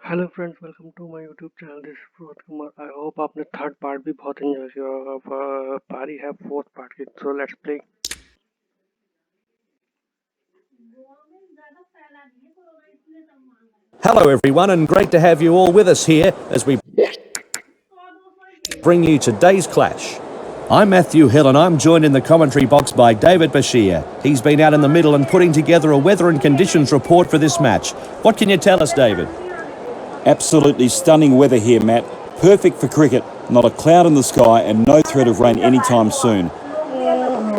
Hello friends, welcome to my YouTube channel. This is Prabhat Kumar. I hope आपने third part भी बहुत enjoy किया होगा। पारी है फोर्थ पार्ट की, so let's play. Hello everyone, and great to have you all with us here as we bring you today's clash. I'm Matthew Hill and I'm joined in the commentary box by David Bashir. He's been out in the middle and putting together a weather and conditions report for this match. What can you tell us, David? Absolutely stunning weather here, Matt. Perfect for cricket. Not a cloud in the sky and no threat of rain anytime soon.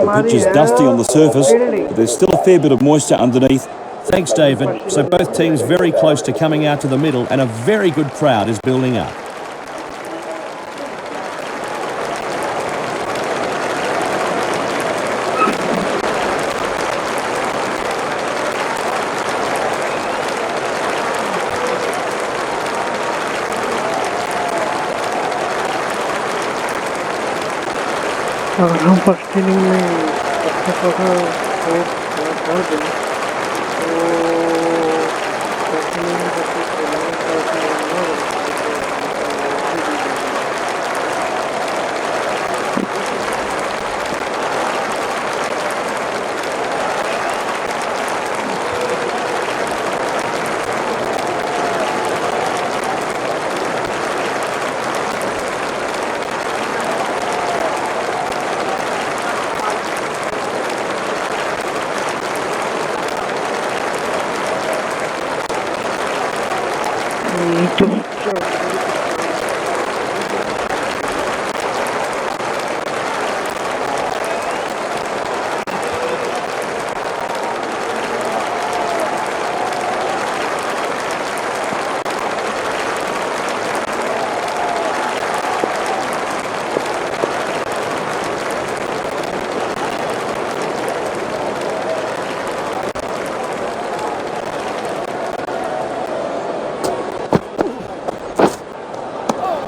The pitch is dusty on the surface, but there's still a fair bit of moisture underneath. Thanks, David. So both teams very close to coming out to the middle and a very good crowd is building up. अगर हम first inning में अच्छा खासा score कर दें तो first inning में जब भी खेलेंगे तो उसमें रन ना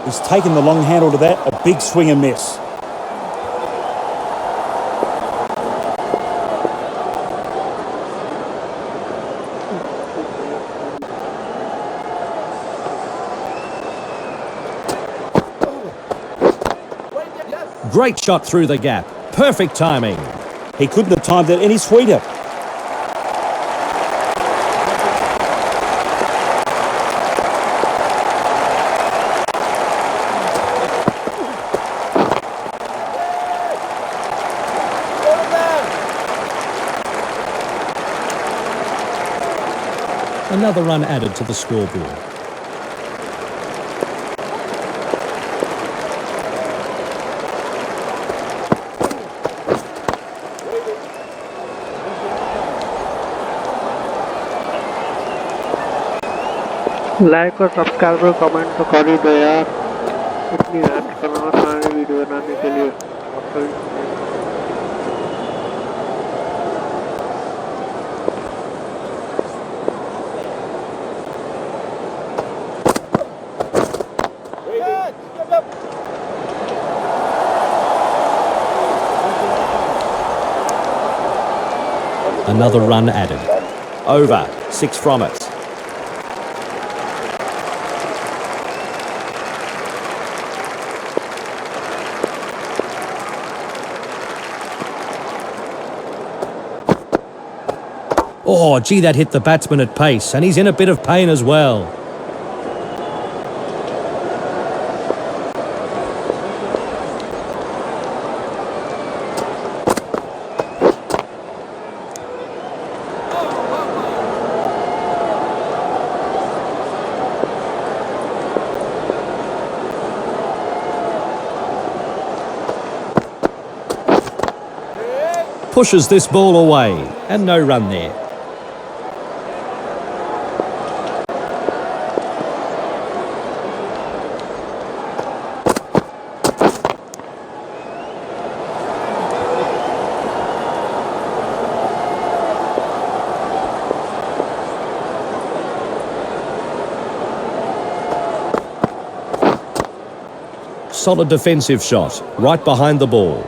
He's taken the long handle to that, a big swing and miss. Great shot through the gap. Perfect timing. He couldn't have timed that any sweeter. Another run added to the scoreboard. Like और subscribe और comment तो कर ही दो यार। इतनी मेहनत करना सारे वीडियो बनाने के लिए आपका भी शुक्रिया। Another run added. Over. 6 from it. Oh, gee, that hit the batsman at pace, and he's in a bit of pain as well. Pushes this ball away, and no run there. Solid defensive shot, right behind the ball.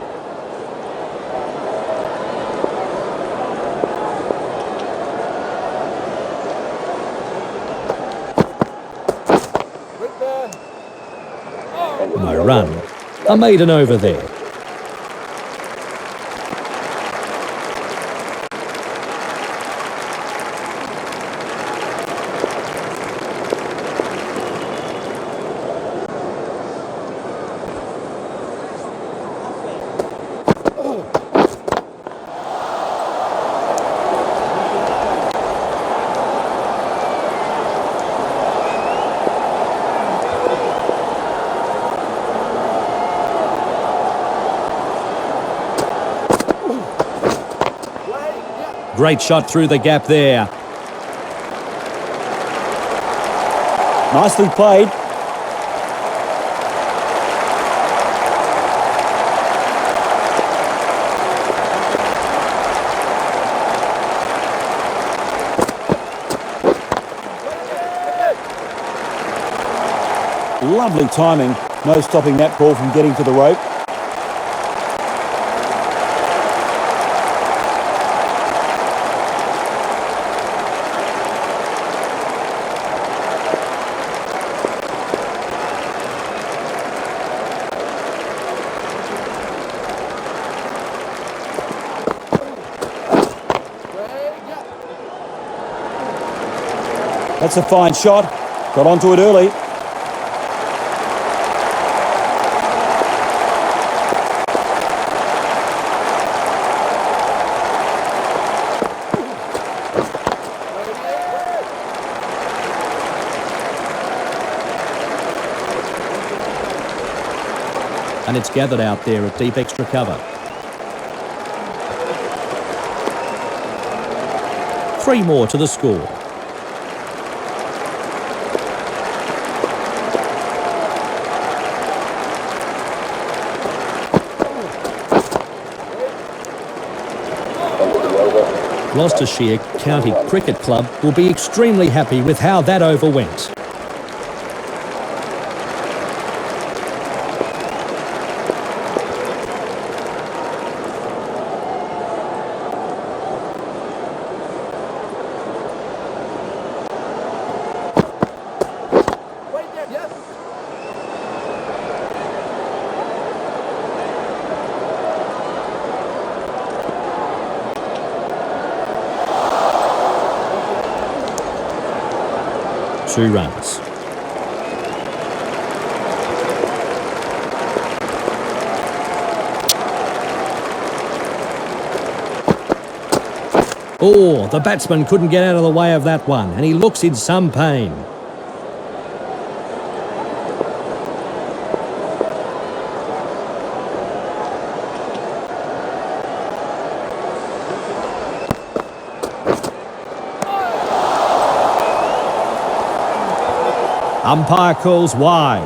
No run. A maiden over there. Great shot through the gap there. Nicely played. Lovely timing. No stopping that ball from getting to the rope. That's a fine shot. Got onto it early. And it's gathered out there at deep extra cover. 3 more to the score. Gloucestershire County Cricket Club will be extremely happy with how that over went. Two runs. Oh, the batsman couldn't get out of the way of that one, and he looks in some pain. Umpire calls wide.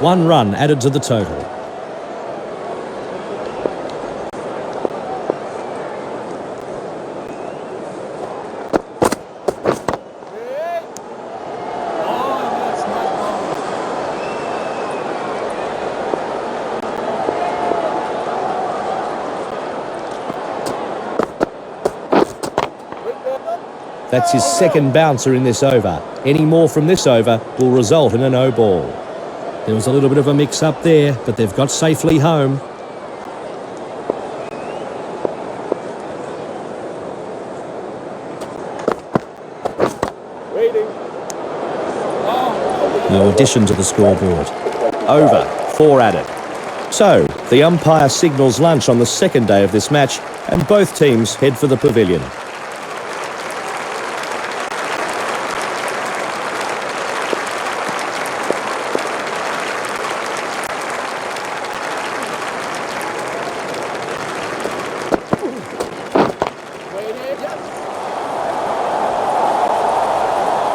One run added to the total. That's his second bouncer in this over. Any more from this over will result in a no ball. There was a little bit of a mix-up there, but they've got safely home. No addition to the scoreboard. Over, 4 added. So, the umpire signals lunch on the second day of this match, and both teams head for the pavilion.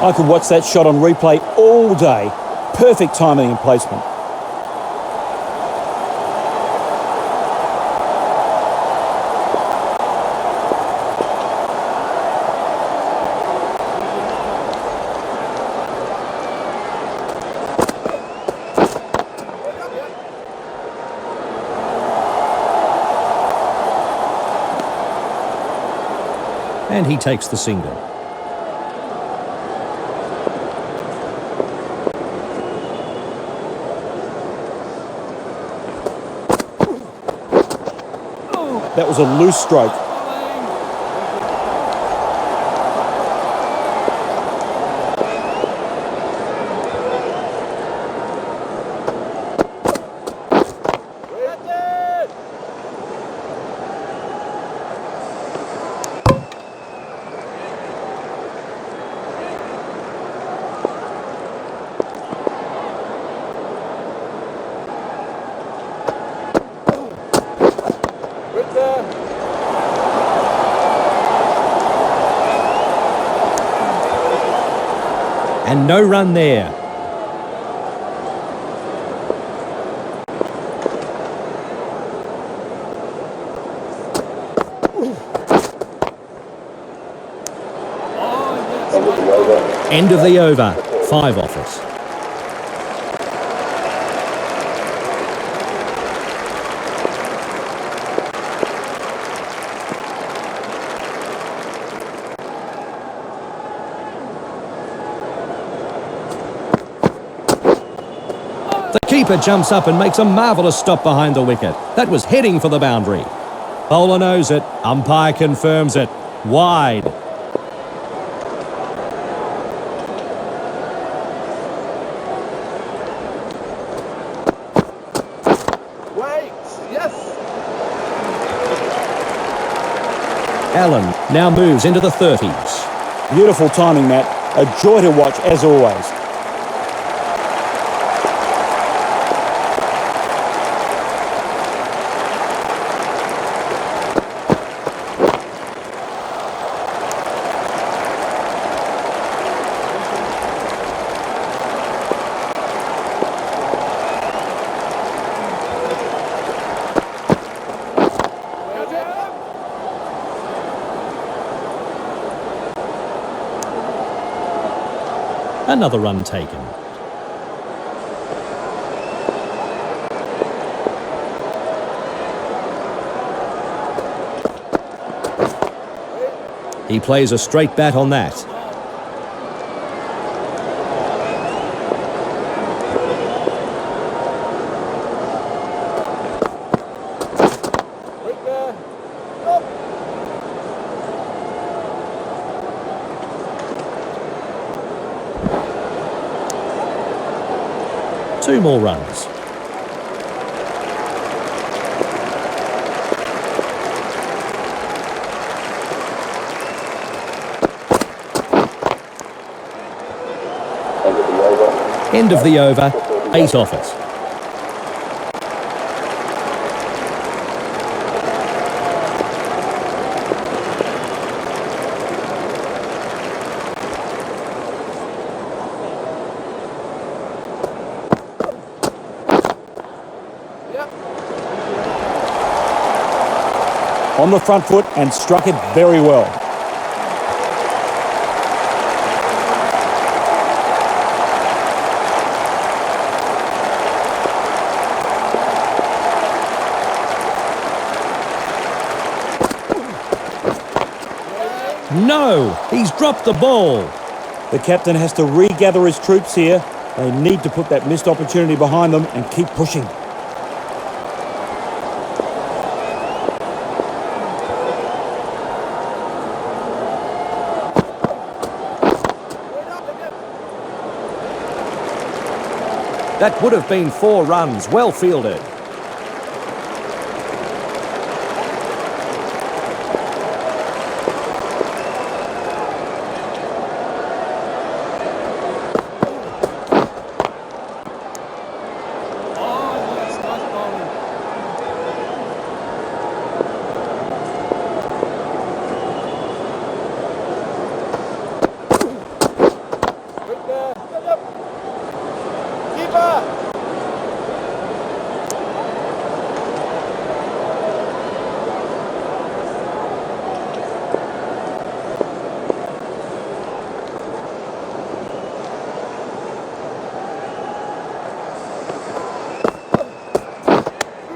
I could watch that shot on replay all day. Perfect timing and placement. And he takes the single. That was a loose stroke. And no run there. End of the over. 5 off us. The keeper jumps up and makes a marvellous stop behind the wicket. That was heading for the boundary. Bowler knows it. Umpire confirms it. Wide. Allen now moves into the 30s. Beautiful timing, Matt. A joy to watch, as always. Another run taken. He plays a straight bat on that. Two more runs. End of the over. 8 off it. On the front foot and struck it very well. No, he's dropped the ball. The captain has to regather his troops here. They need to put that missed opportunity behind them and keep pushing. That would have been 4 runs, well fielded.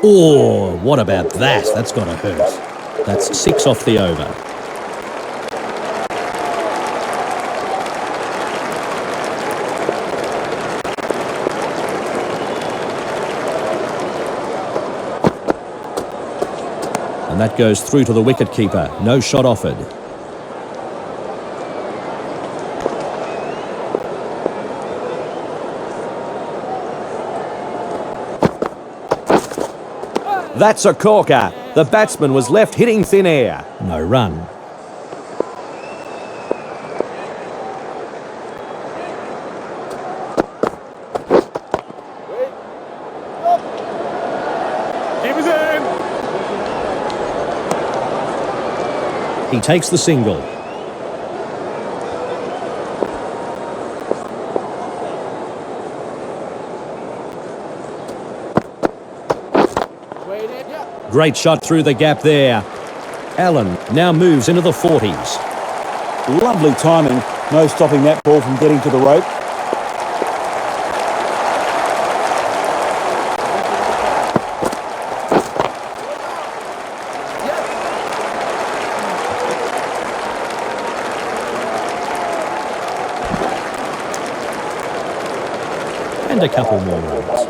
Oh, what about that? That's got to hurt. That's 6 off the over. And that goes through to the wicket-keeper. No shot offered. That's a corker. The batsman was left hitting thin air. No run. He takes the single. Great shot through the gap there. Allen now moves into the 40s. Lovely timing. No stopping that ball from getting to the rope. And a couple more runs.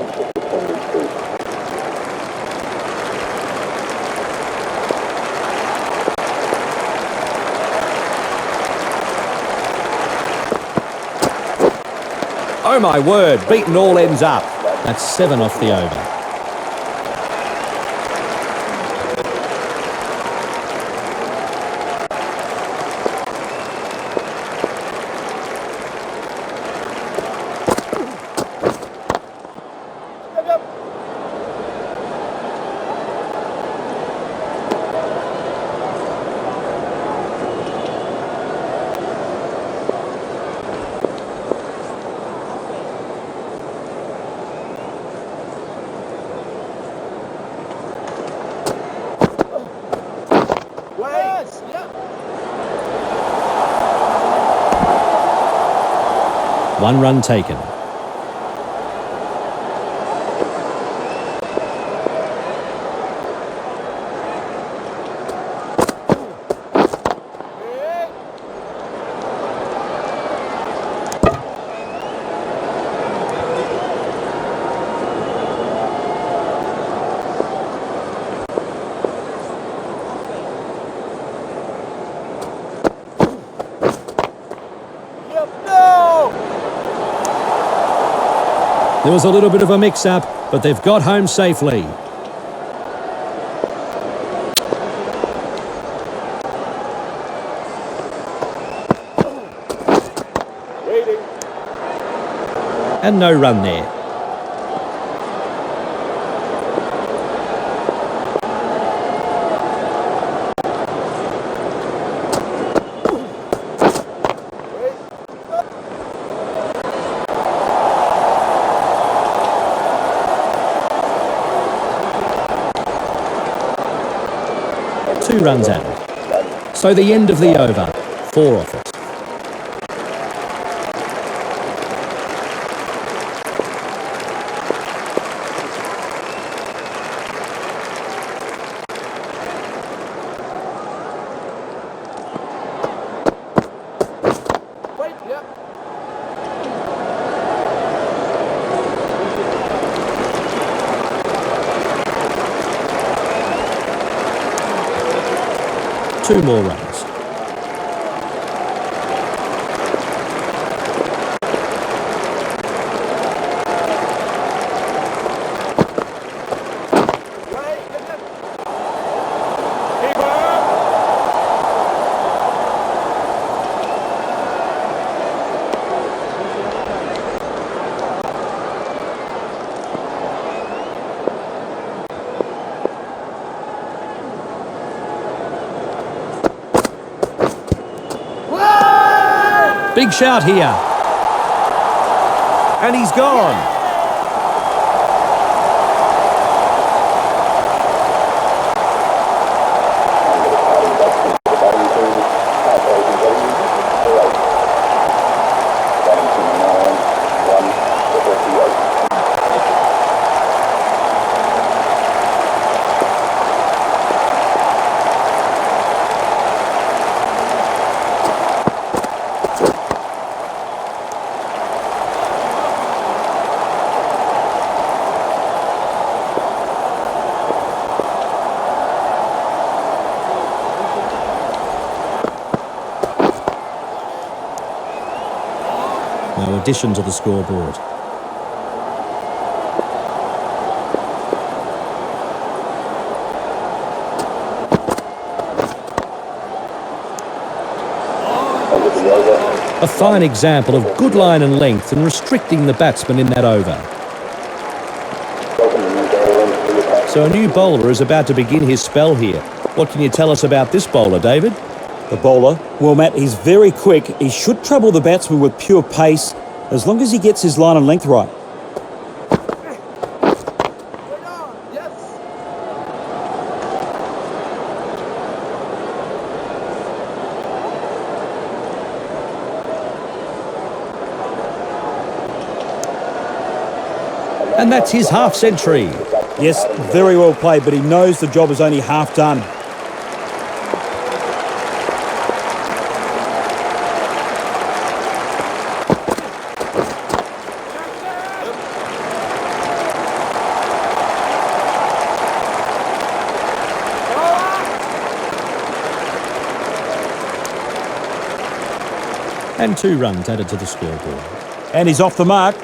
Oh my word, beaten all ends up. That's 7 off the over. One run taken. There was a little bit of a mix-up, but they've got home safely. And no run there. Two runs added. So the end of the over. 4 off it. Two more runs. Big shout here. And he's gone. No addition to the scoreboard. A fine example of good line and length and restricting the batsman in that over. So a new bowler is about to begin his spell here. What can you tell us about this bowler, David? The bowler? Well, Matt, he's very quick. He should trouble the batsman with pure pace as long as he gets his line and length right. And that's his half-century. Yes, very well played, but he knows the job is only half done. And 2 runs added to the scoreboard. And he's off the mark.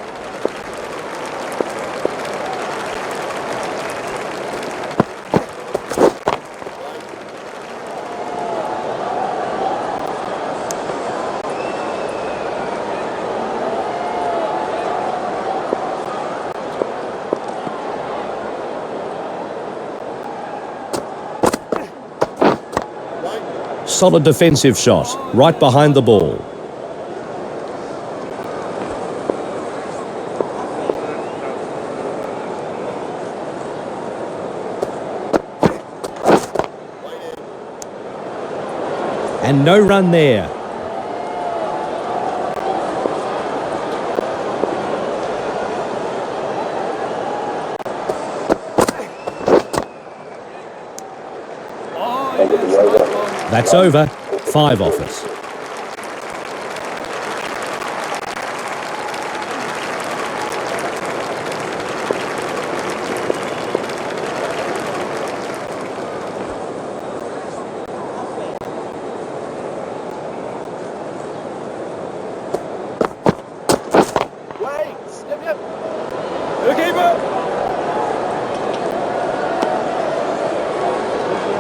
Solid defensive shot, right behind the ball. And no run there. That's over. 5 offers.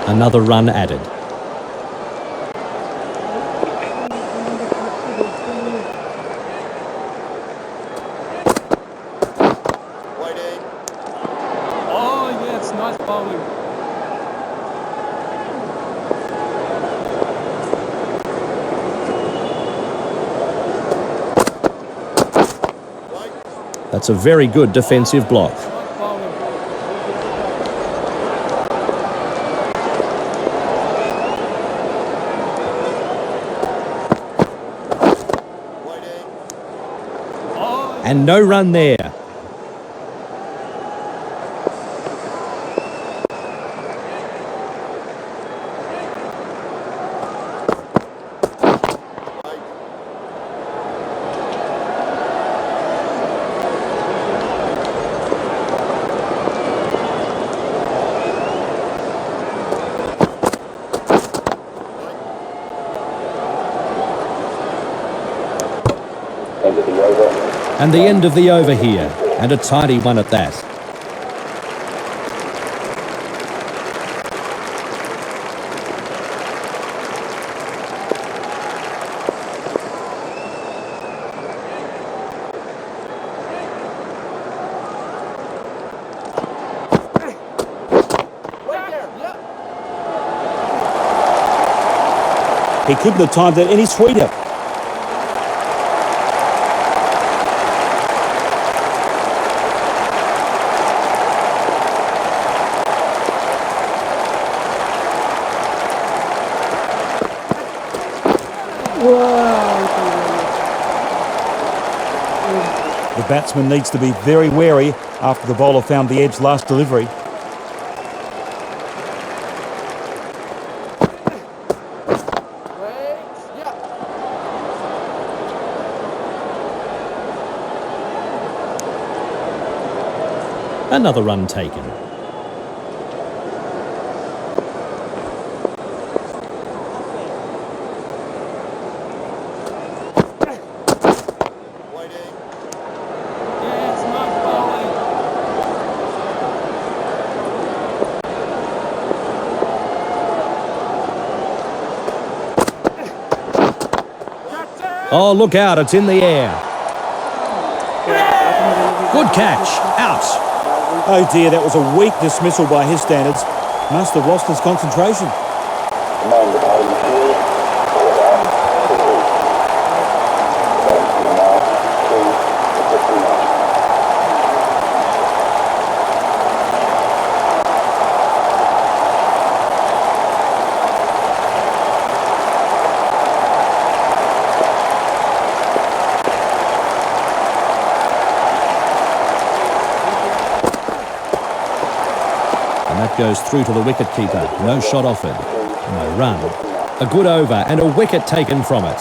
Another run added. That's a very good defensive block. And no run there. And the end of the over here, and a tidy one at that. He couldn't have timed that any sweeter. The batsman needs to be very wary after the bowler found the edge last delivery. Another run taken. Oh, look out, it's in the air. Good catch. Out. Oh dear, that was a weak dismissal by his standards. Must have lost his concentration. And that goes through to the wicket-keeper. No shot offered. No run. A good over and a wicket taken from it.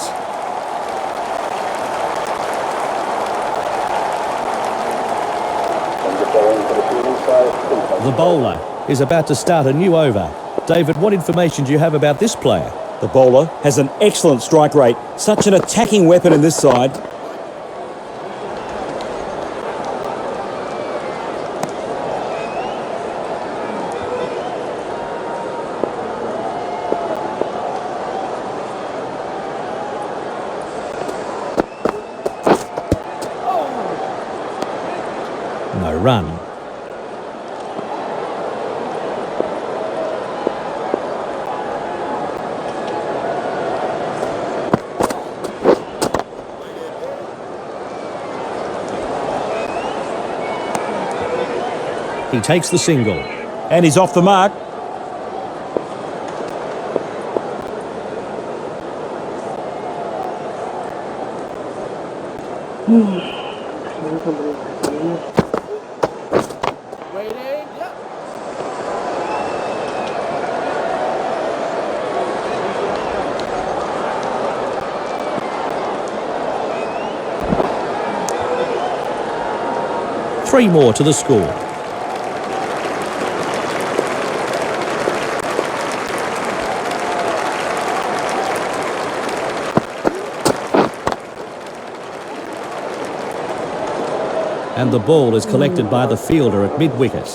The bowler is about to start a new over. David, what information do you have about this player? The bowler has an excellent strike rate. Such an attacking weapon in this side. No run. He takes the single. And he's off the mark. Three more to the score. And the ball is collected by the fielder at mid-wicket.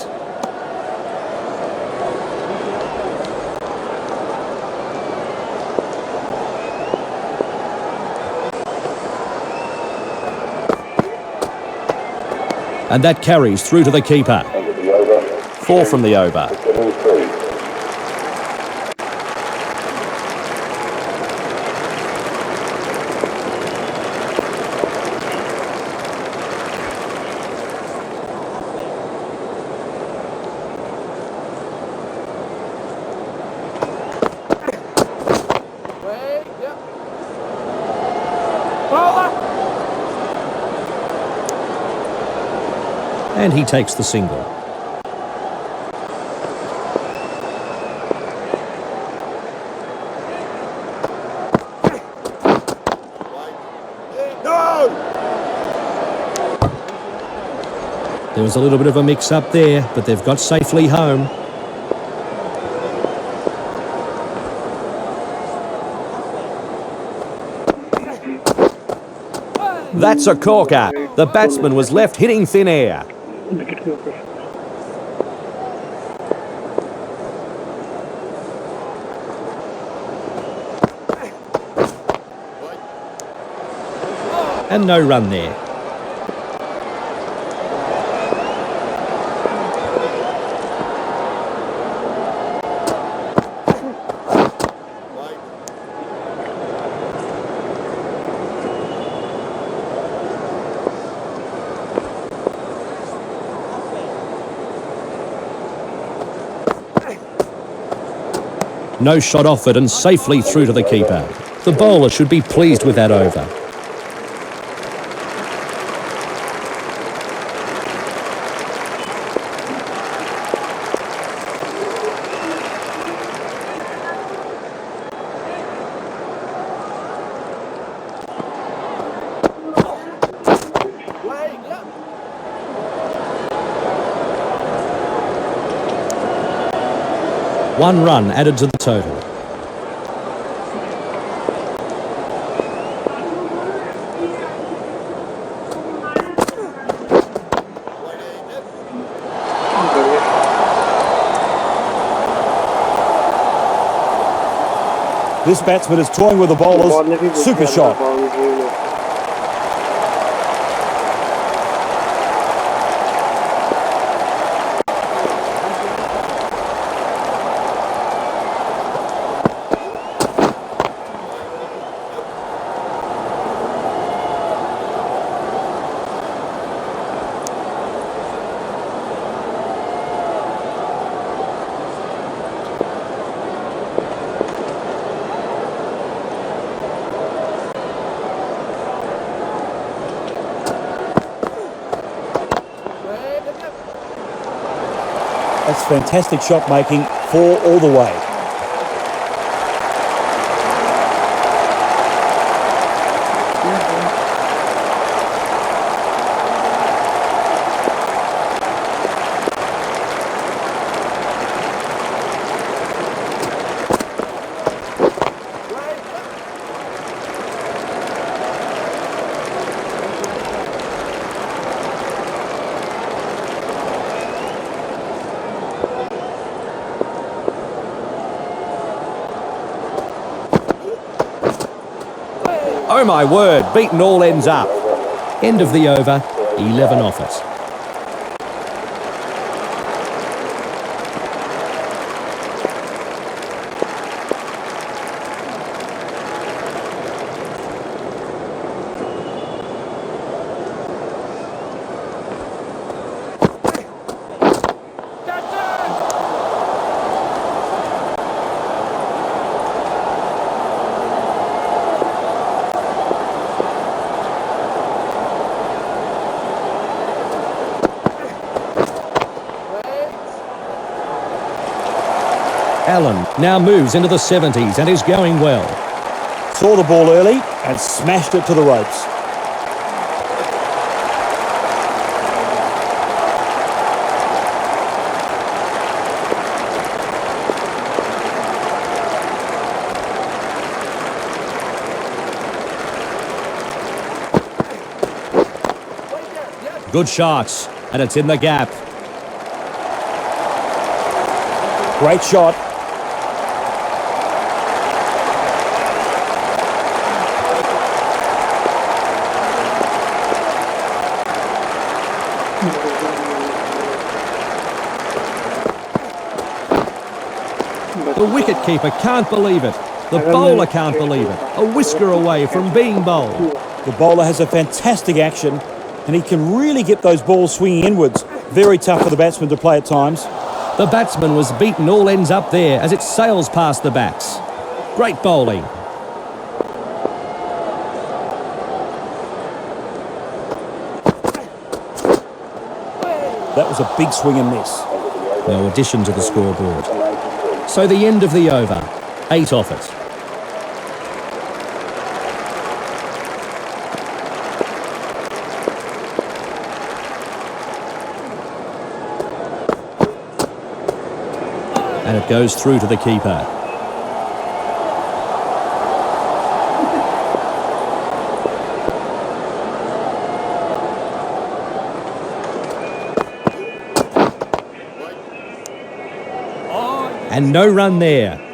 And that carries through to the keeper. 4 from the over. And he takes the single. There was a little bit of a mix-up there, but they've got safely home. That's a corker. The batsman was left hitting thin air. Wicket के ऊपर And no run there. No shot offered and safely through to the keeper. The bowler should be pleased with that over. One run added to the total. This batsman is toying with the bowlers. Super shot. That's fantastic shot making, 4 all the way. Oh my word, beaten all ends up. End of the over, 11 off it. Allen now moves into the 70s and is going well. Saw the ball early and smashed it to the ropes. Good shots, and it's in the gap. Great shot. The wicket-keeper can't believe it. The bowler can't believe it. A whisker away from being bowled. The bowler has a fantastic action and he can really get those balls swinging inwards. Very tough for the batsman to play at times. The batsman was beaten all ends up there as it sails past the bats. Great bowling. That was a big swing and miss. No addition to the scoreboard. So the end of the over, 8 off it. And it goes through to the keeper. And no run there.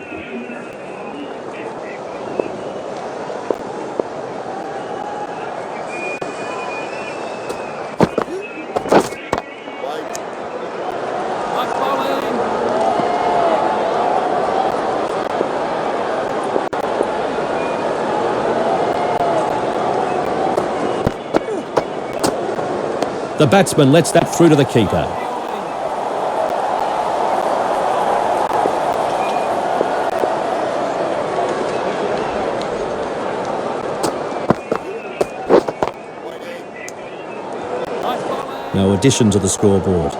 The batsman lets that through to the keeper. No addition to the scoreboard.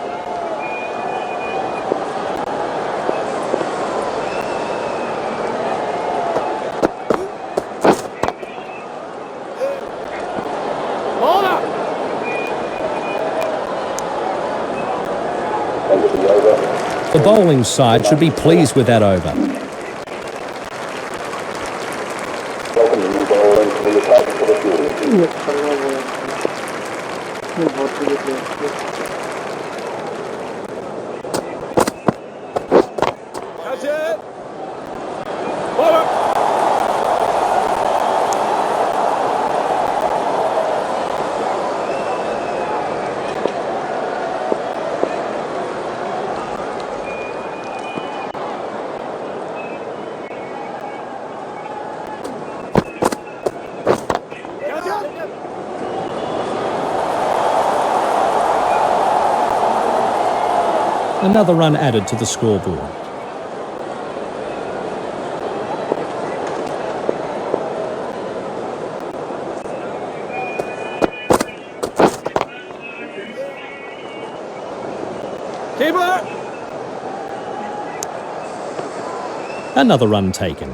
The bowling side should be pleased with that over. Another run added to the scoreboard. Keeper! Another run taken.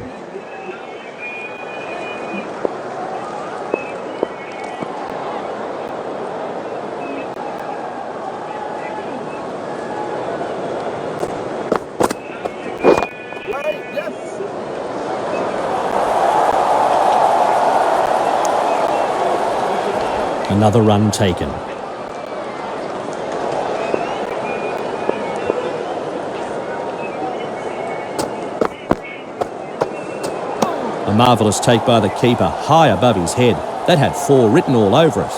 Another run taken. A marvellous take by the keeper, high above his head. That had 4 written all over it.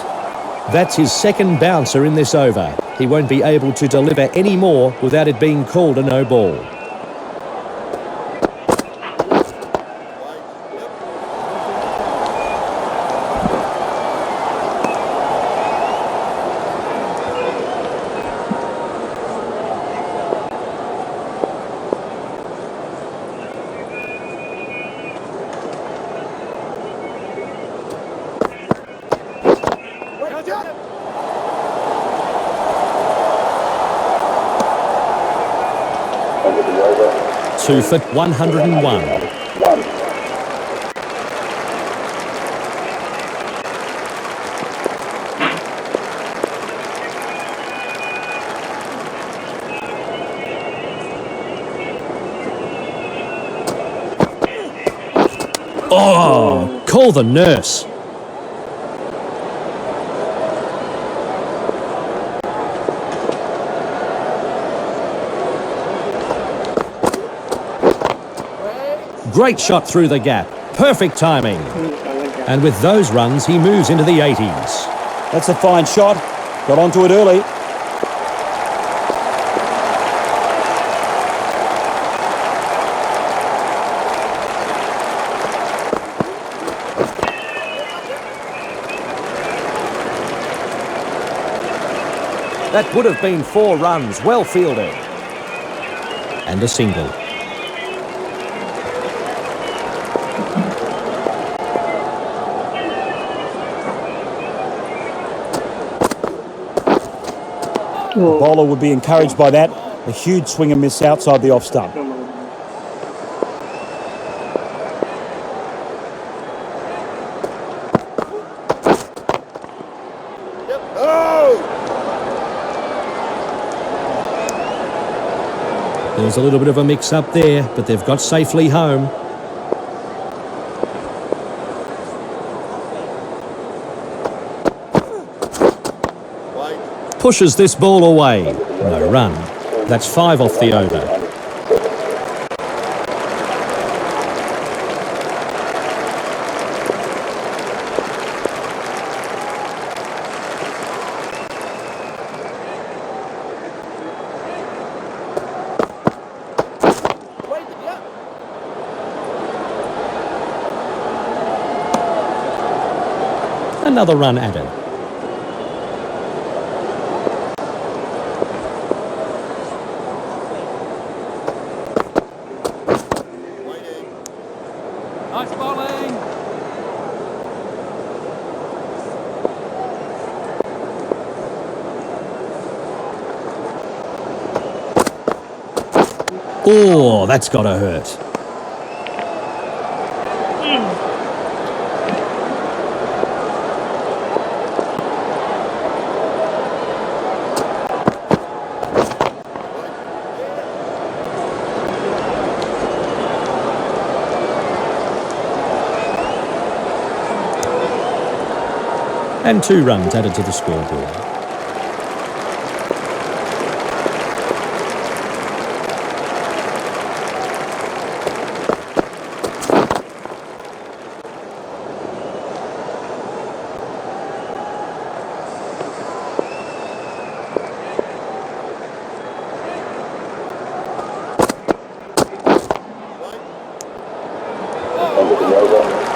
That's his second bouncer in this over. He won't be able to deliver any more without it being called a no ball. Two for 101. Oh, call the nurse. Great shot through the gap. Perfect timing. And with those runs, he moves into the 80s. That's a fine shot. Got onto it early. That would have been 4 runs, well fielded. And a single. The bowler would be encouraged by that. A huge swing and miss outside the off stump. There was a little bit of a mix-up there, but they've got safely home. Pushes this ball away. No run. That's 5 off the over. Another run added. Nice bowling! Oh, that's got to hurt. And 2 runs added to the scoreboard.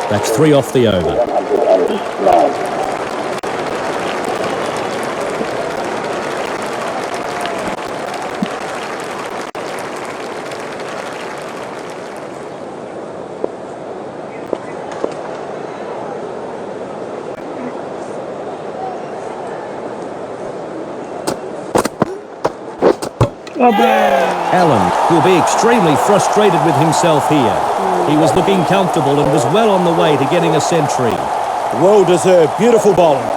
That's 3 off the over. अबे Allen will be extremely frustrated with himself here. He was looking comfortable and was well on the way to getting a century. Well deserved. Beautiful bowling.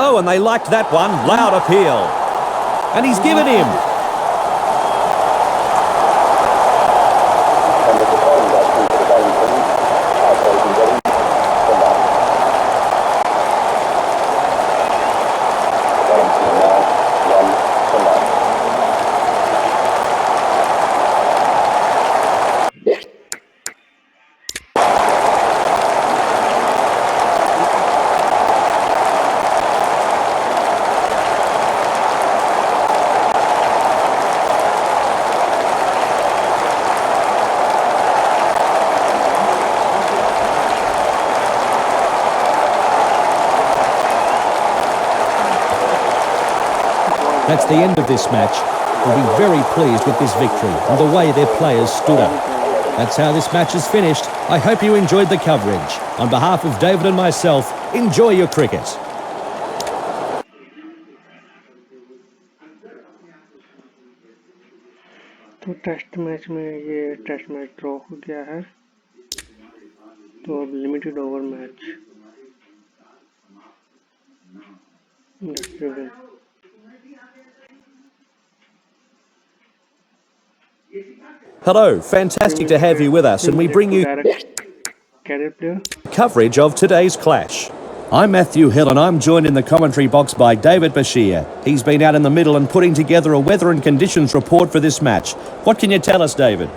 Oh, and they liked that one. Loud appeal. And he's given him. That's the end of this match. We'll be very pleased with this victory and the way their players stood up. That's how this match is finished. I hope you enjoyed the coverage. On behalf of David and myself, enjoy your cricket. तो test match में ये test match draw हो गया है, तो अब limited over match Hello, fantastic to have you with us, and we bring you coverage of today's clash. I'm Matthew Hill, and I'm joined in the commentary box by David Bashir. He's been out in the middle and putting together a weather and conditions report for this match. What can you tell us, David?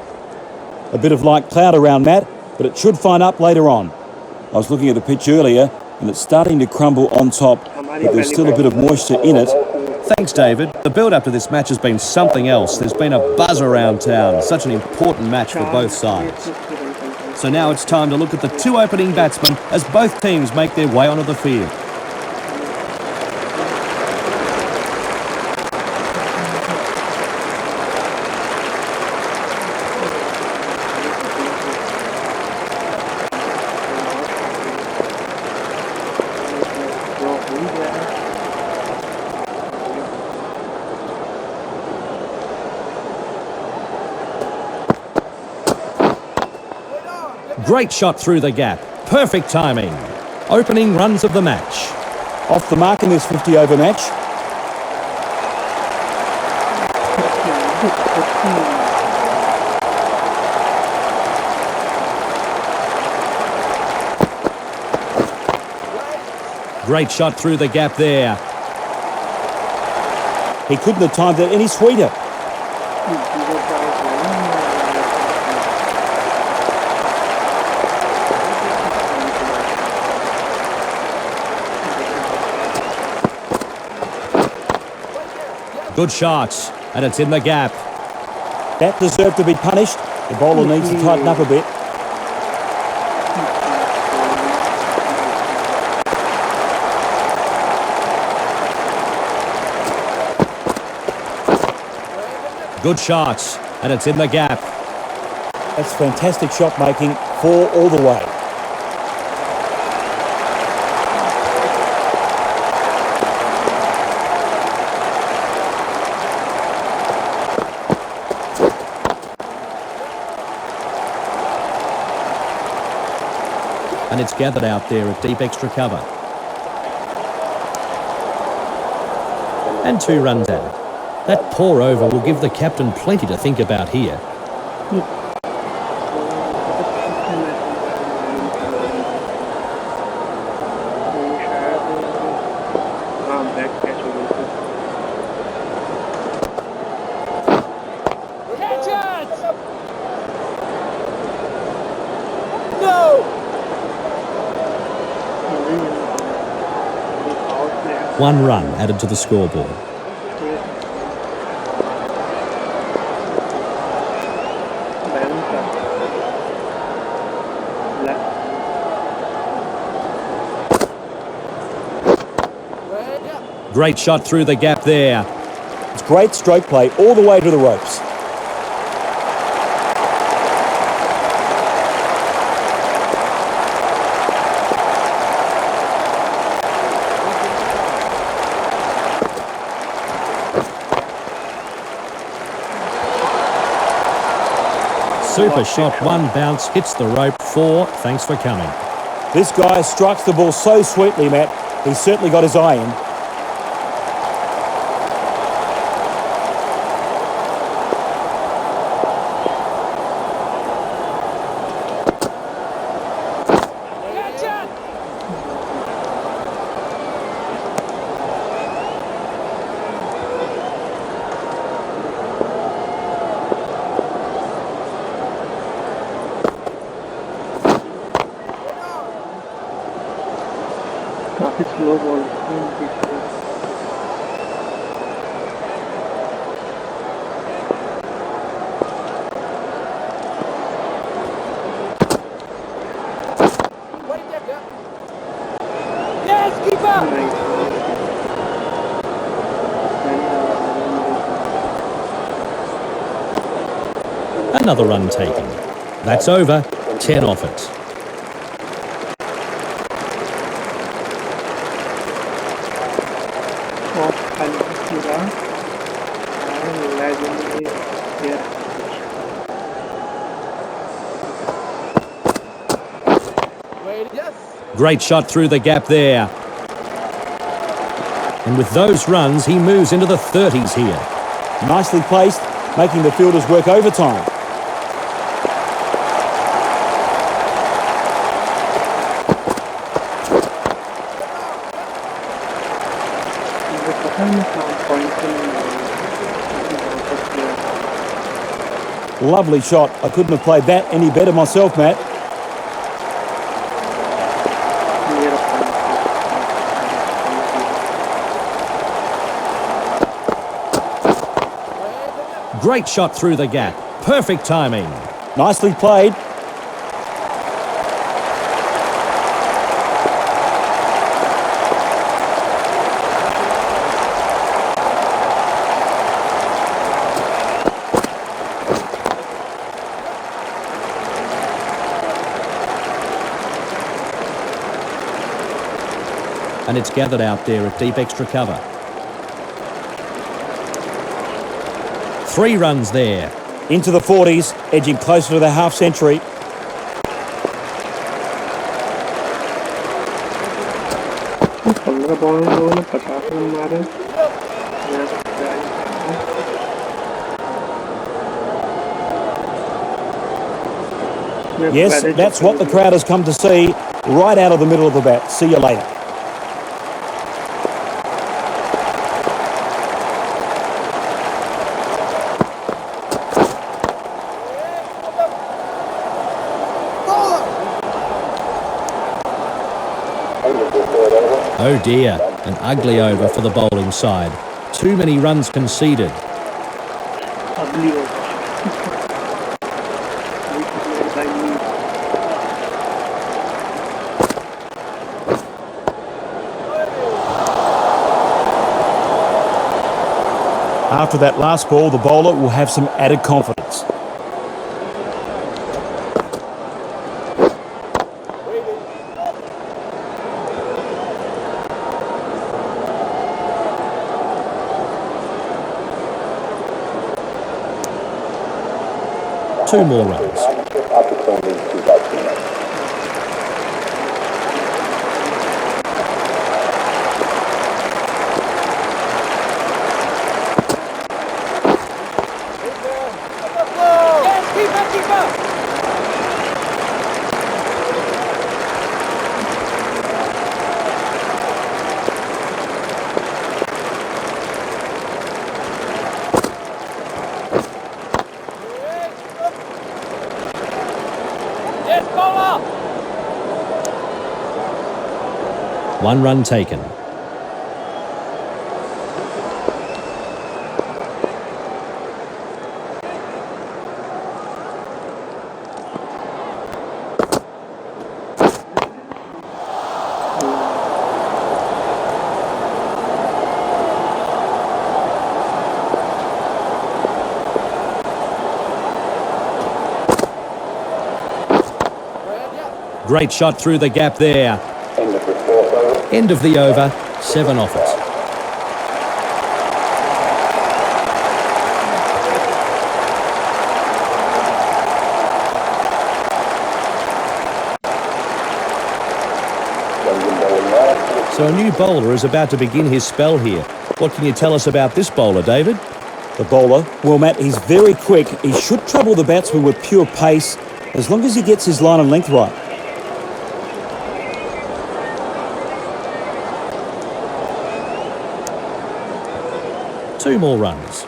A bit of light cloud around, Matt, but it should fine up later on. I was looking at the pitch earlier, and it's starting to crumble on top, but there's still a bit of moisture in it. Thanks, David. The build-up to this match has been something else. There's been a buzz around town. Such an important match for both sides. So now it's time to look at the two opening batsmen as both teams make their way onto the field. Great shot through the gap. Perfect timing. Opening runs of the match. Off the mark in this 50-over match. Great shot through the gap there. He couldn't have timed that any sweeter. Good shot, and it's in the gap. That deserved to be punished. The bowler needs to tighten up a bit. Good shot, and it's in the gap. That's fantastic shot making, 4 all the way. And it's gathered out there at deep extra cover. And 2 runs at it. That poor over will give the captain plenty to think about here. One run added to the scoreboard. Great shot through the gap there. It's great stroke play all the way to the ropes. Super shot, 1 bounce, hits the rope, 4, thanks for coming. This guy strikes the ball so sweetly, Matt. He's certainly got his eye in. काफी slow ball Another run taken. That's over, 10 off it. Great shot through the gap there. And with those runs, he moves into the 30s here. Nicely placed, making the fielders work overtime. Lovely shot. I couldn't have played that any better myself, Matt. Great shot through the gap. Perfect timing. Nicely played. And it's gathered out there at deep extra cover. 3 runs there. Into the 40s, edging closer to the half century. Yes, that's what the crowd has come to see, right out of the middle of the bat. See you later. Oh dear, an ugly over for the bowling side. Too many runs conceded. Ugly over. Which played by me. After that last ball, the bowler will have some added confidence. Two more runs. One run taken. Great shot through the gap there. End of the over, 7 off it. So a new bowler is about to begin his spell here. What can you tell us about this bowler, David? The bowler, well, Matt, he's very quick. He should trouble the batsman with pure pace as long as he gets his line and length right. Two more runs.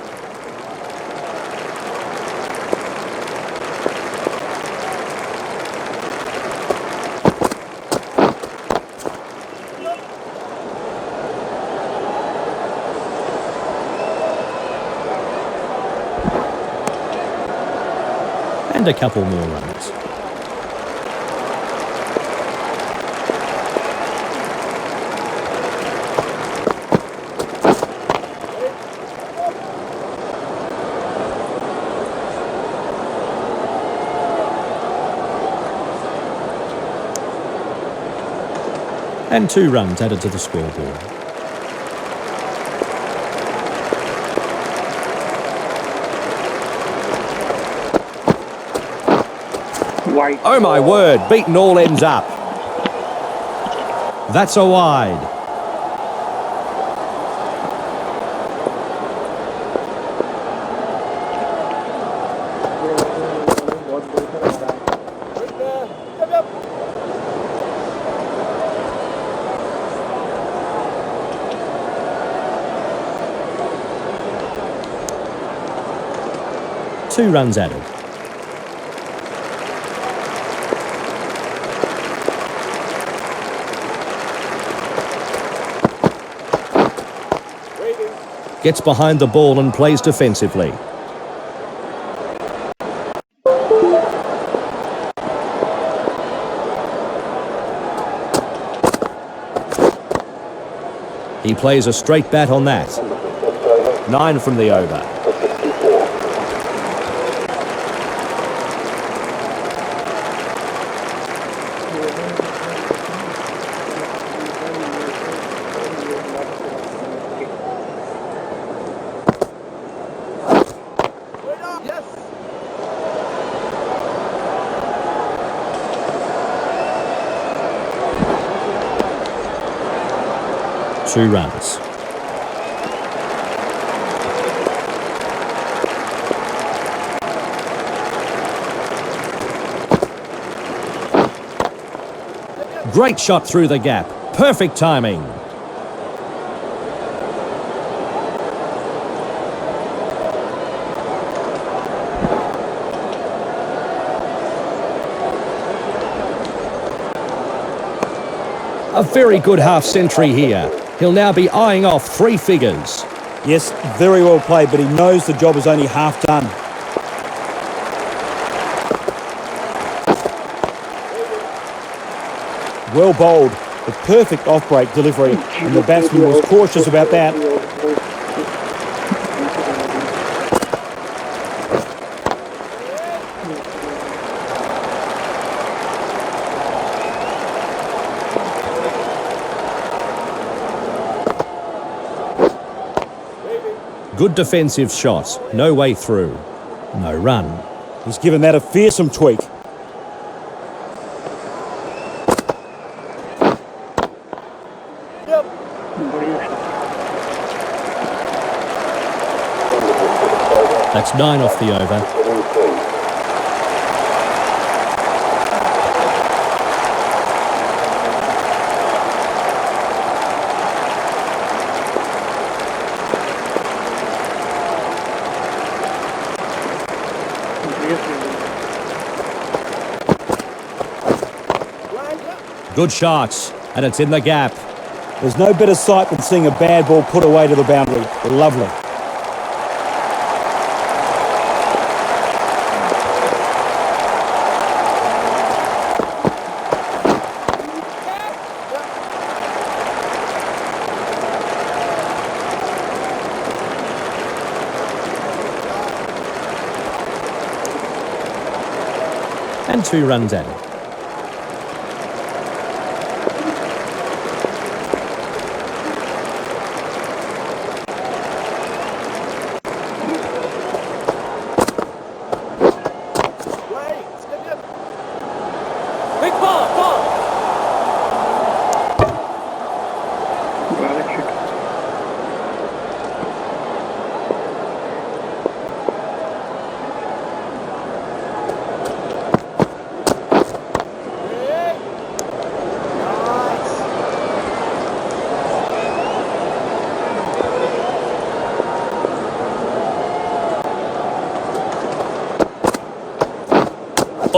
And a couple more runs. And 2 runs added to the scoreboard. White. Oh my word, beaten all ends up. That's a wide. Two runs added. Gets behind the ball and plays defensively. He plays a straight bat on that. 9 from the over. Two runs. Great shot through the gap. Perfect timing. A very good half-century here. He'll now be eyeing off 3 figures. Yes, very well played, but he knows the job is only half done. Well bowled, the perfect off-break delivery, and the batsman was cautious about that. Good defensive shot. No way through. No run. He's given that a fearsome tweak. That's 9 off the over. Good shots, and it's in the gap. There's no better sight than seeing a bad ball put away to the boundary. Lovely. And 2 runs out.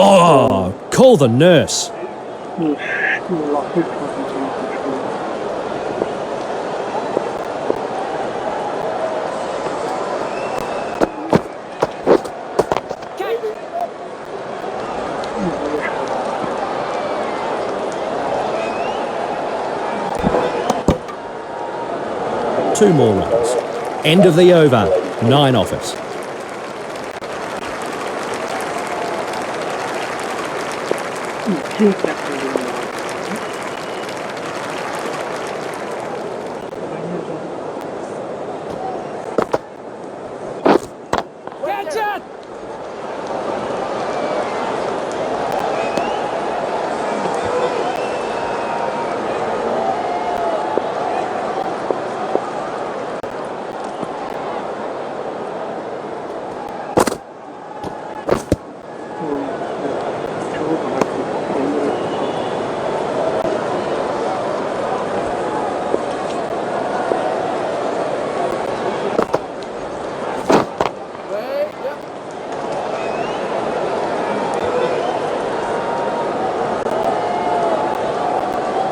Oh, call the nurse. Two more runs. End of the over. 9 off it.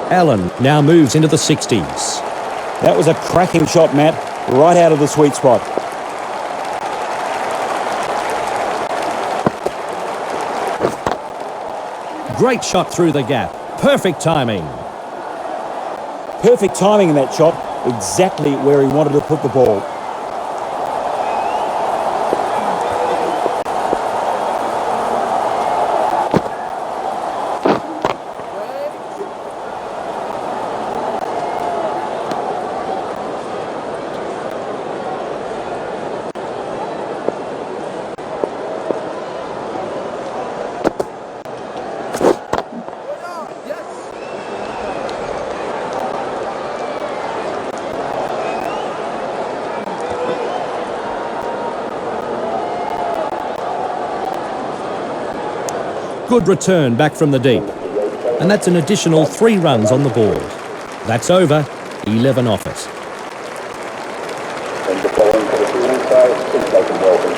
Allen now moves into the 60s. That was a cracking shot, Matt. Right out of the sweet spot. Great shot through the gap. Perfect timing. Perfect timing in that shot. Exactly where he wanted to put the ball. Good return back from the deep. And that's an additional 3 runs on the board. That's over. 11 off it. And the bowling for the field side, please make them welcome.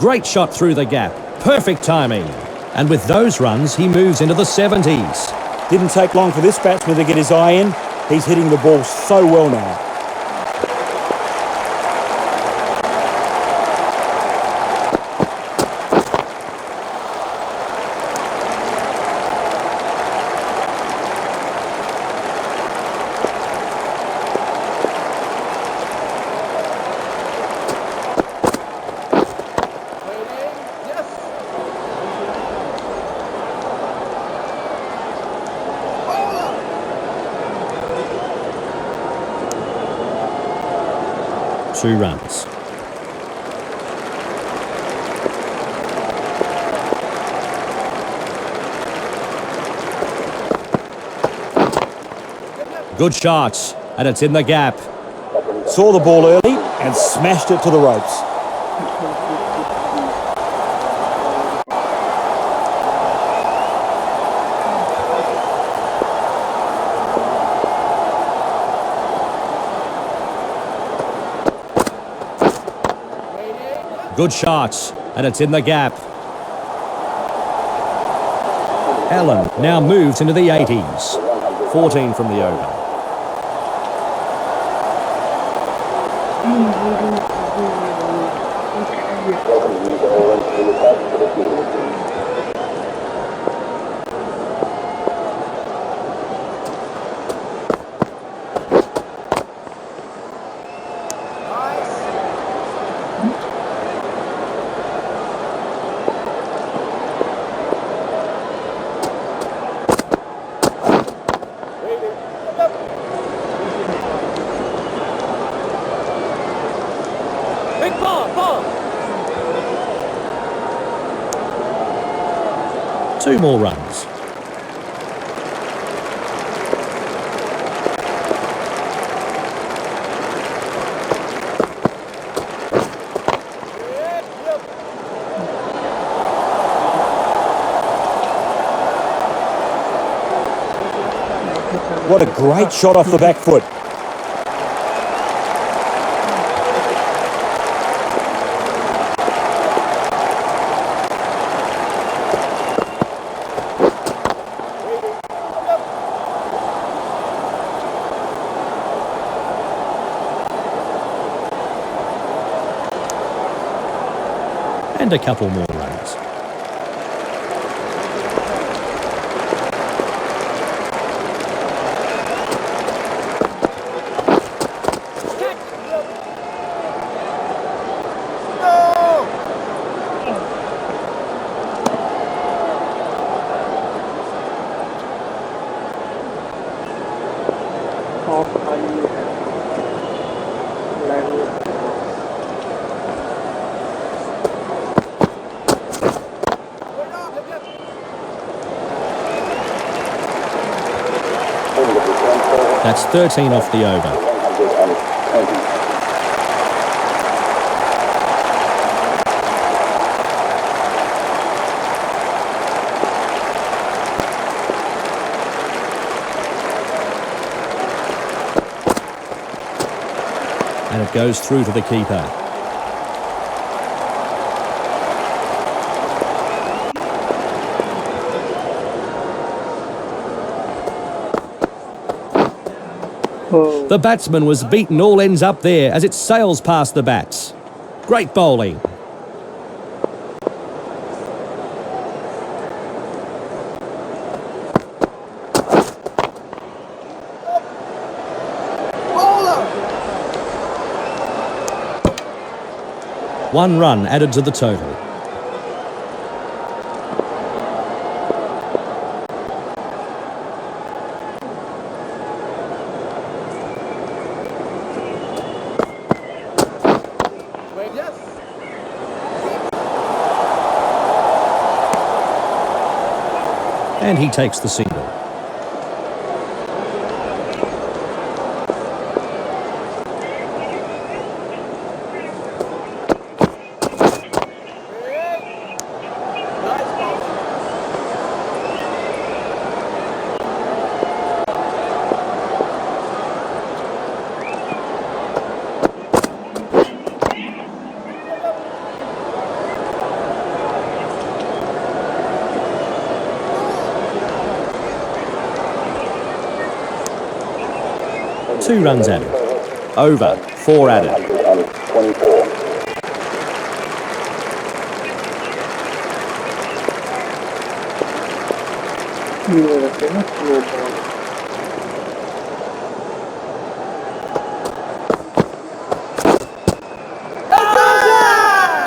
Great shot through the gap. Perfect timing. And with those runs, he moves into the 70s. Didn't take long for this batsman to get his eye in. He's hitting the ball so well now. Two runs. Good shot, and it's in the gap. Saw the ball early and smashed it to the ropes. Good shot, and it's in the gap. Allen now moves into the 80s. 14 from the over. Two more runs. What a great shot off the back foot. And a couple more runs. That's 13 off the over. And it goes through to the keeper. The batsman was beaten all ends up there as it sails past the bats. Great bowling. One run added to the total. And he takes the single. 2 runs added. Over, 4 added. 124. ये रखे ना slow ball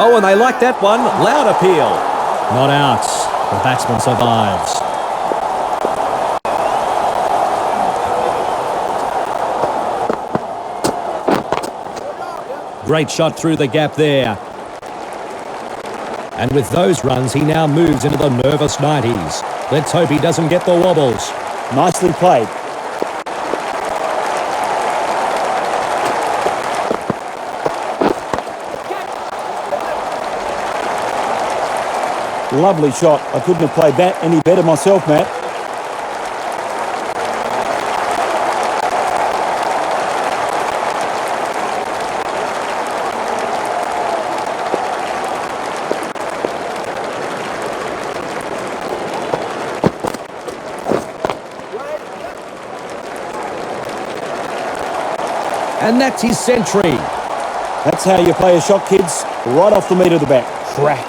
Oh, and they like that one. Loud appeal. Not out. The batsman survives. Great shot through the gap there. And with those runs, he now moves into the nervous 90s. Let's hope he doesn't get the wobbles. Nicely played. Lovely shot. I couldn't have played that any better myself, Matt. And that's his century. That's how you play a shot, kids. Right off the meat of the bat. Crack.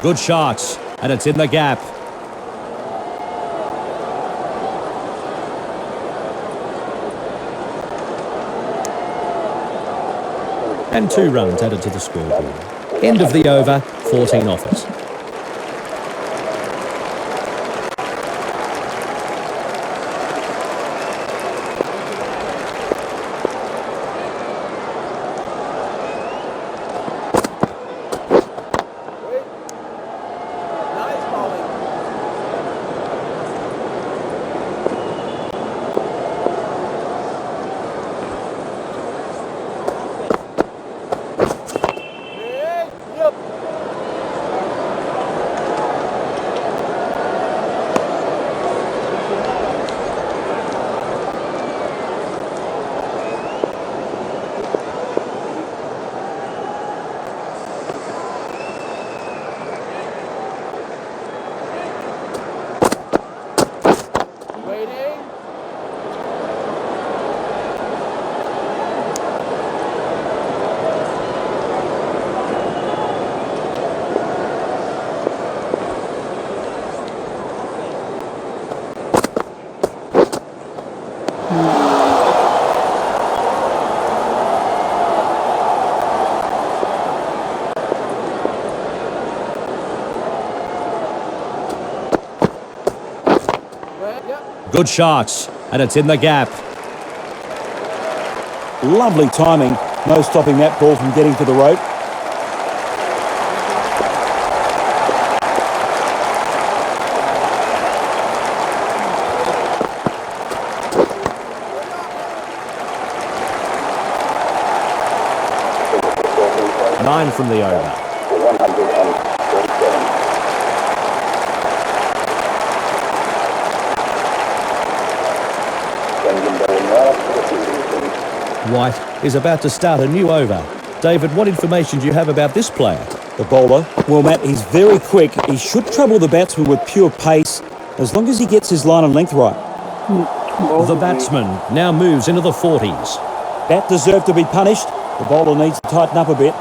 Good shot, and it's in the gap. And 2 runs added to the scoreboard. End of the over, 14 offers. Good shot, and it's in the gap. Lovely timing. No stopping that ball from getting to the rope. Nine from the over. 147. White is about to start a new over. David, what information do you have about this player? The bowler. Well, Matt, he's very quick. He should trouble the batsman with pure pace, as long as he gets his line of length right. The batsman now moves into the 40s. That deserved to be punished. The bowler needs to tighten up a bit.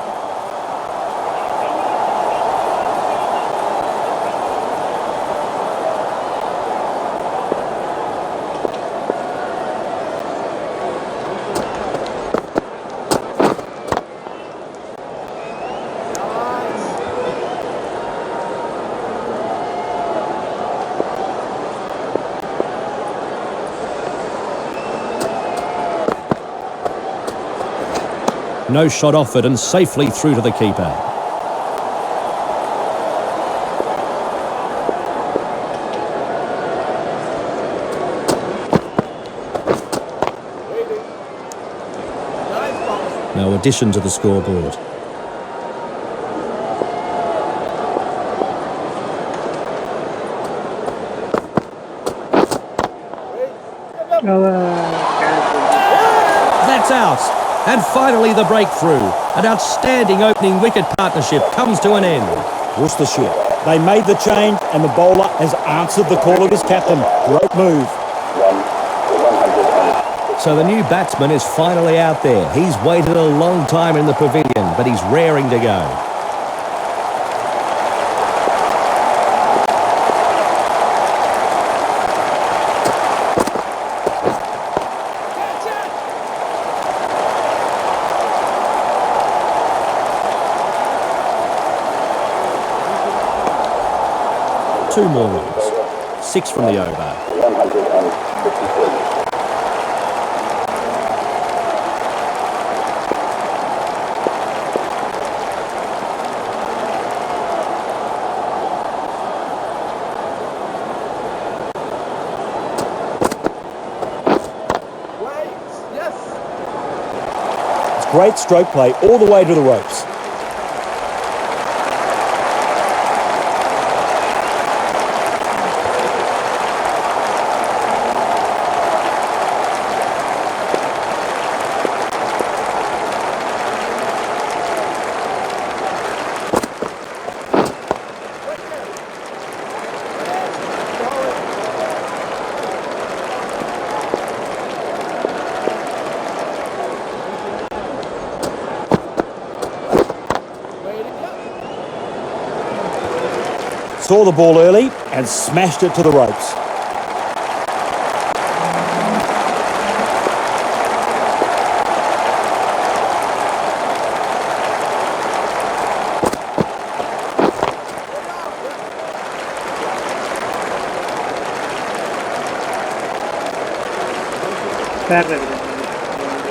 No shot offered and safely through to the keeper. No addition to the scoreboard. That's out. And finally the breakthrough. An outstanding opening wicket partnership comes to an end. Worcestershire. They made the change and the bowler has answered the call of his captain. Great move. So the new batsman is finally out there. He's waited a long time in the pavilion, but he's raring to go. Two more runs. 6 from the over. 153. It's great stroke play all the way to the ropes. Saw the ball early and smashed it to the ropes.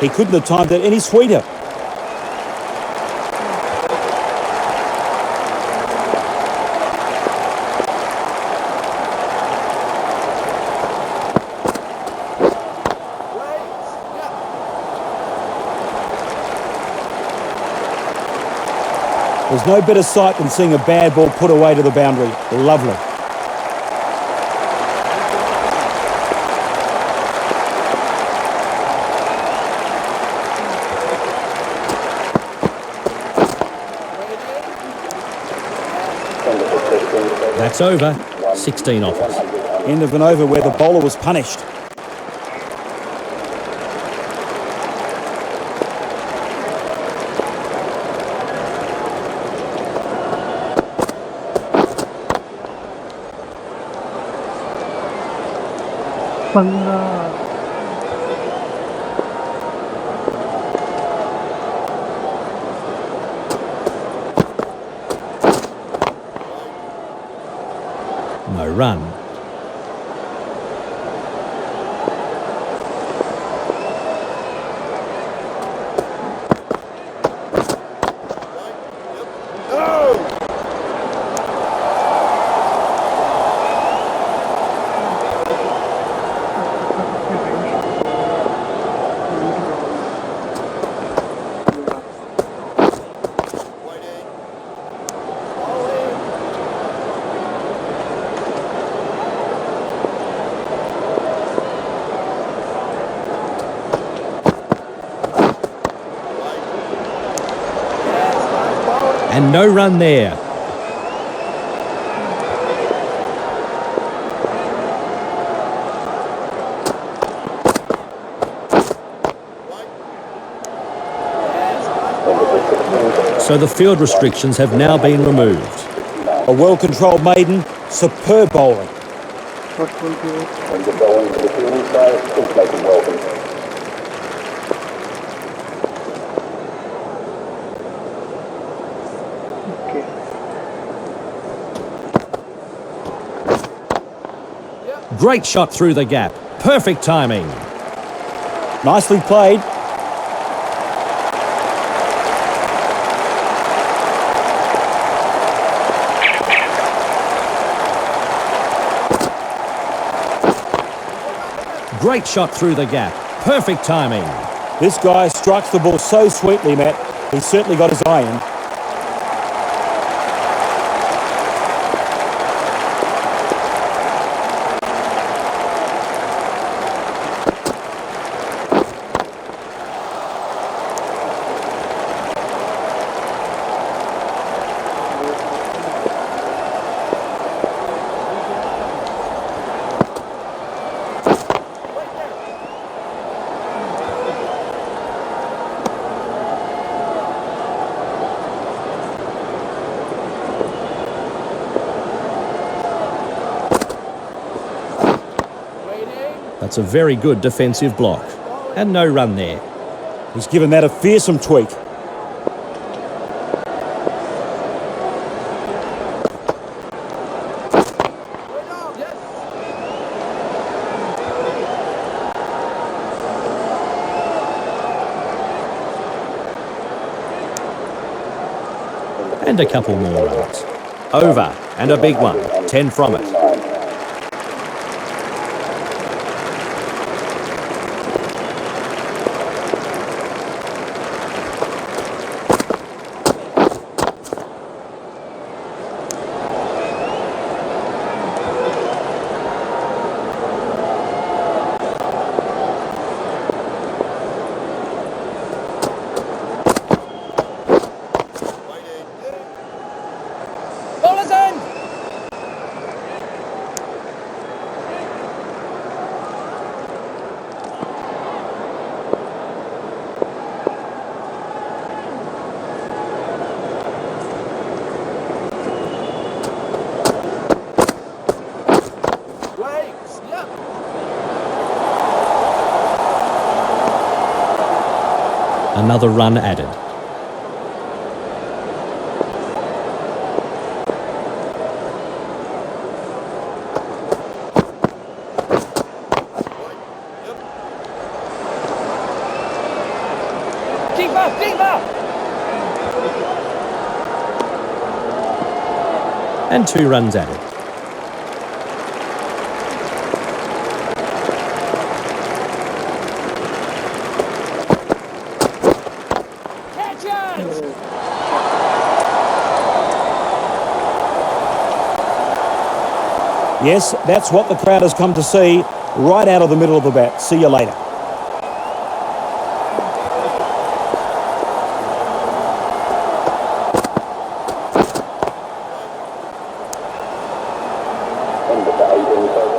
He couldn't have timed it any sweeter. There's no better sight than seeing a bad ball put away to the boundary. Lovely. That's over. 16 offers. End of an over where the bowler was punished. No run. And no run there. So the field restrictions have now been removed. A well-controlled maiden, superb bowling. And the bowling to the fielding side, please make them welcome. Great shot through the gap. Perfect timing. Nicely played. Great shot through the gap. Perfect timing. This guy strikes the ball so sweetly, Matt. He's certainly got his eye in. That's a very good defensive block. And no run there. He's given that a fearsome tweak. And a couple more runs. Over, and a big one. 10 from it. Another run added. Keep up! And 2 runs added. Yes, that's what the crowd has come to see, right out of the middle of the bat. See you later.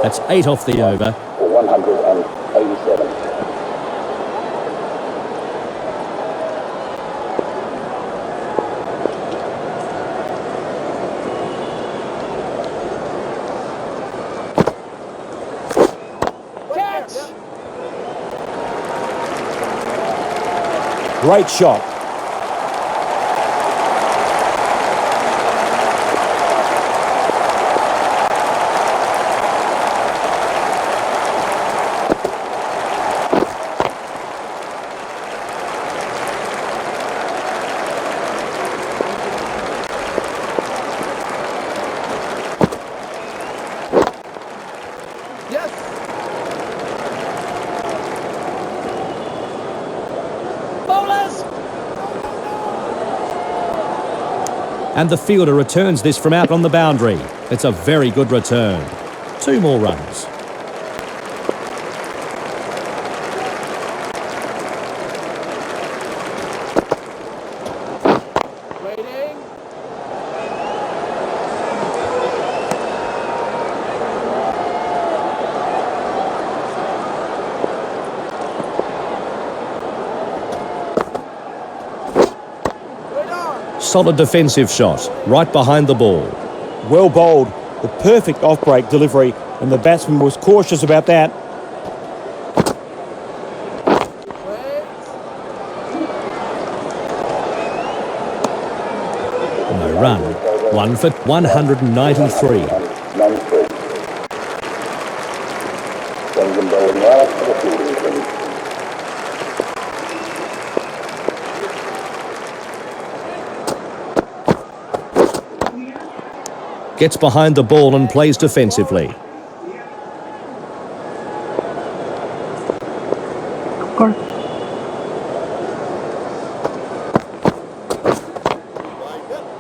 That's 8 off the over. 187. Great shot. And the fielder returns this from out on the boundary. It's a very good return. 2 more runs. Solid defensive shot, right behind the ball. Well bowled. The perfect off-break delivery, and the batsman was cautious about that. No run. 1 for 193. 93. Sends them bowling right to the fielding team. Gets behind the ball and plays defensively.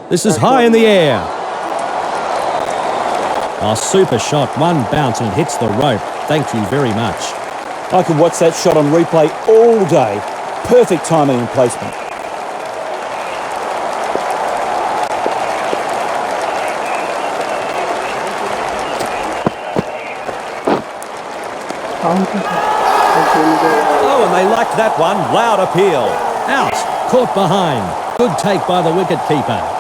This is high in the air. A super shot, one bounce and it hits the rope. Thank you very much. I could watch that shot on replay all day. Perfect timing and placement. Oh, and they liked that one. Loud appeal. Out. Caught behind. Good take by the wicket keeper.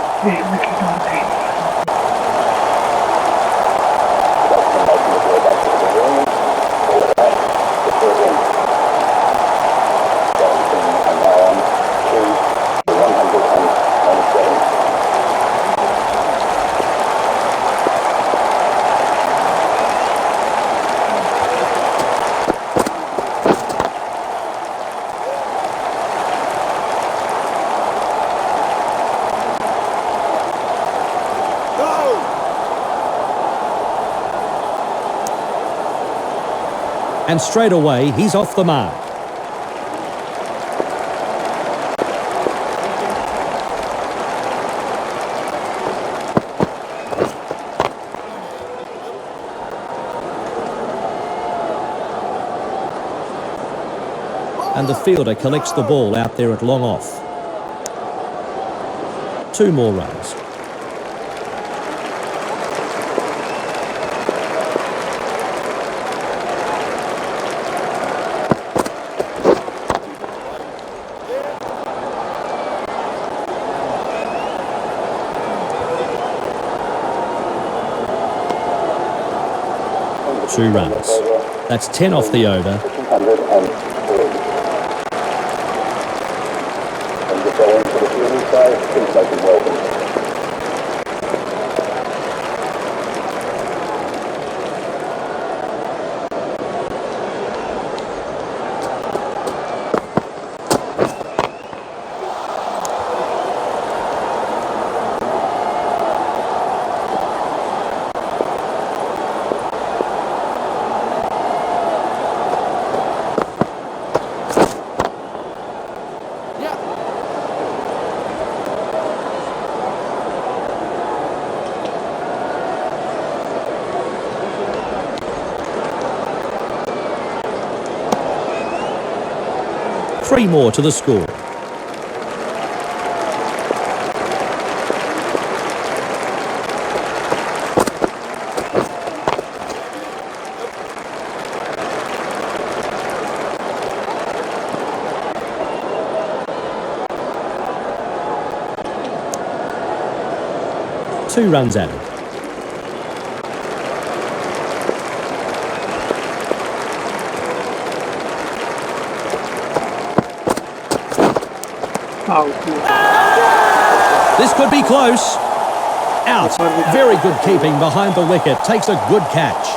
And straight away, he's off the mark. And the fielder collects the ball out there at long off. 2 more runs. Two runs. That's 10 off the over. Three more to the score. Two runs added. This could be close. Out. Very good keeping behind the wicket. Takes a good catch.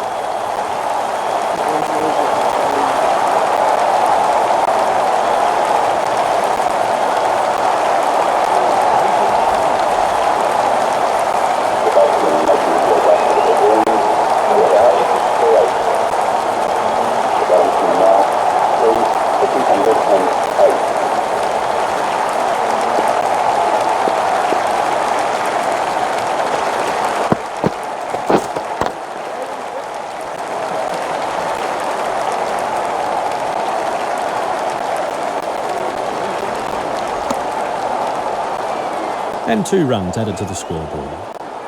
And 2 runs added to the scoreboard.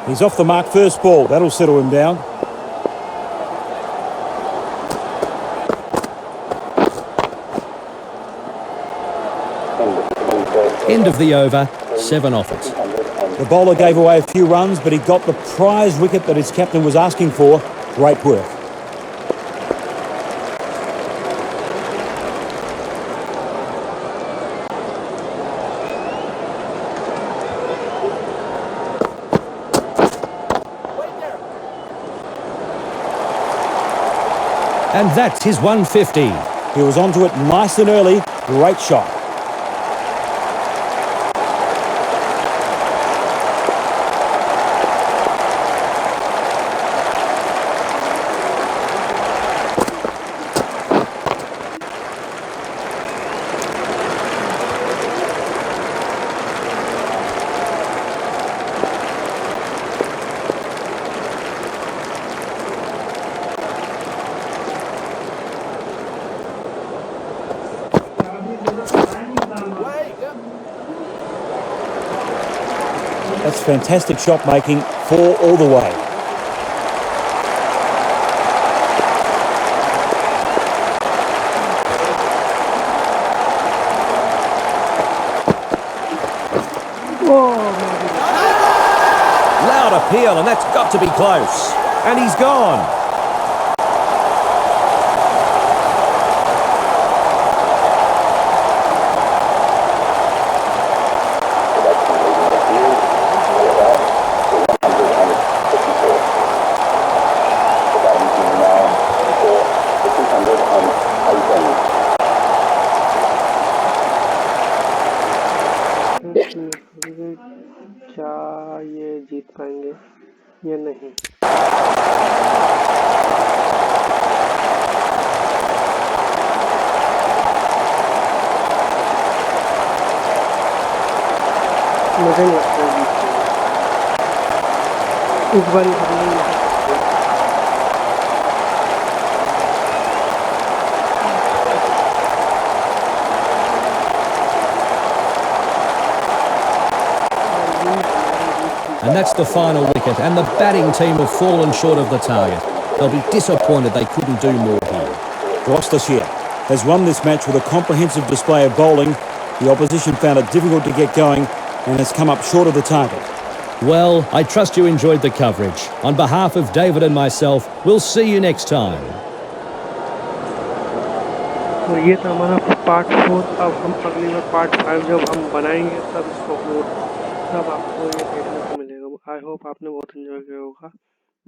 He's off the mark first ball. That'll settle him down. End of the over, 7 off it. The bowler gave away a few runs, but he got the prize wicket that his captain was asking for. Great work. And that's his 150. He was onto it nice and early. Great shot. That's fantastic shot making, 4 all the way. Loud appeal, and that's got to be close. And he's gone. क्या ये जीत पाएंगे या नहीं? मुझे नहीं लगता जीत पाएंगे। इस बार And that's the final wicket, and the batting team have fallen short of the target. They'll be disappointed they couldn't do more here. Gloucestershire has won this match with a comprehensive display of bowling. The opposition found it difficult to get going and has come up short of the target. Well, I trust you enjoyed the coverage. On behalf of David and myself, we'll see you next time. तो ये था हमारा part 4। अब हम अगली बार part 5 जब हम बनाएंगे तब इसको तब आपको ये देखने को मिलेगा। आई होप आपने बहुत एंजॉय किया होगा।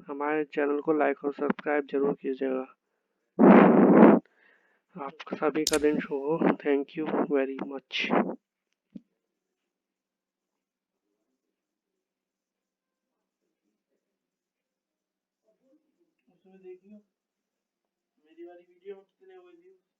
हमारे चैनल को लाइक और सब्सक्राइब जरूर कीजिएगा। आप सभी का दिन शुभ हो। Thank you very much. उसमें देखियो मेरी वाली वीडियो में कितने हुए व्यूज।